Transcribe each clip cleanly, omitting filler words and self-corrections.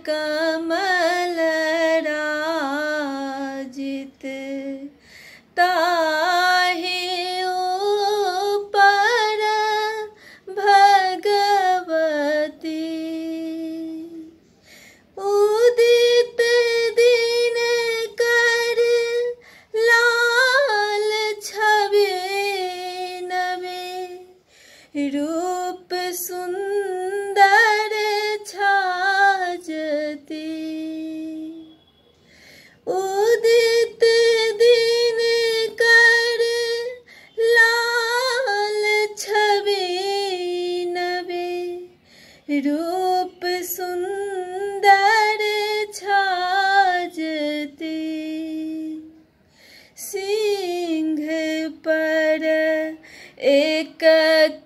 कमल राजित ताहि ऊपर भगवती। उदित दिन कर लाल छवि नवे, रूप सुंदर छाजती। उदित दिन कर लाल छवि नवे, रूप सुंदर छाजती। सिंह पर एक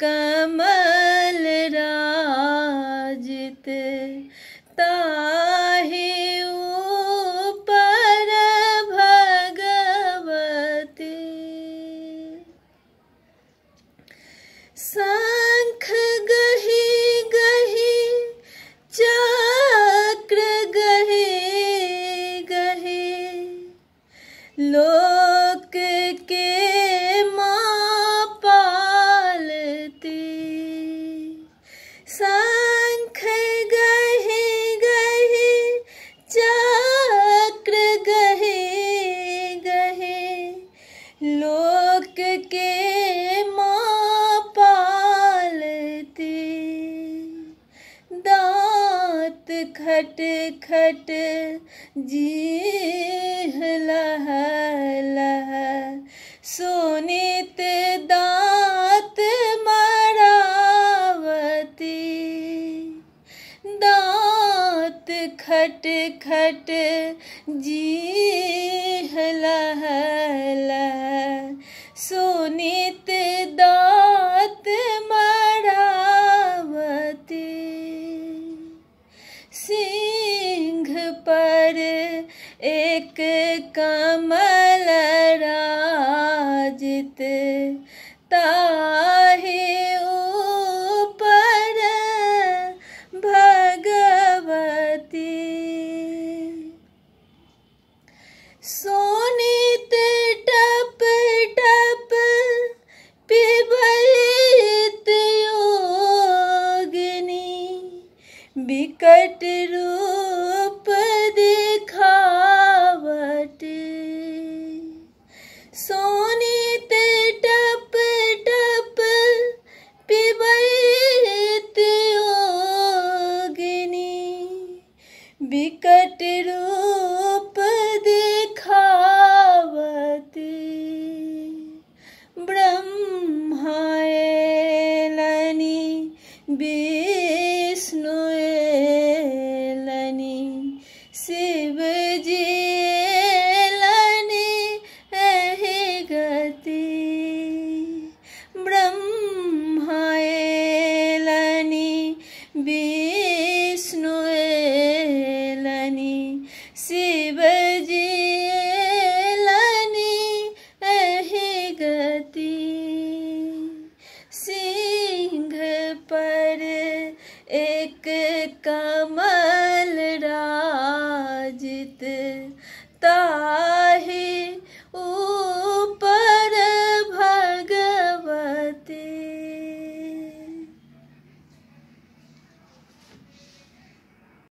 कमल राजित ताहि ऊपर भगवती। शंख गहि गहि चक्र गहि गहि, लोक के माँ पालती। शंख गहि गहि चक्र गहि गहि, लोक के माँ पालती। दांत खट खट जीह लह लह, सोनित दांत मरावती। दांत खट खट जीह लह लह, सोनित दांत मरावती। सिंह पर एक कमल राजित ताहि ऊपर भगवती। सोनित टप टप पिबैत योगिनी, बिकट रूप दिखावट। सोनित टप टप पिबैत योगिनी, बिकट रूप दिखावट।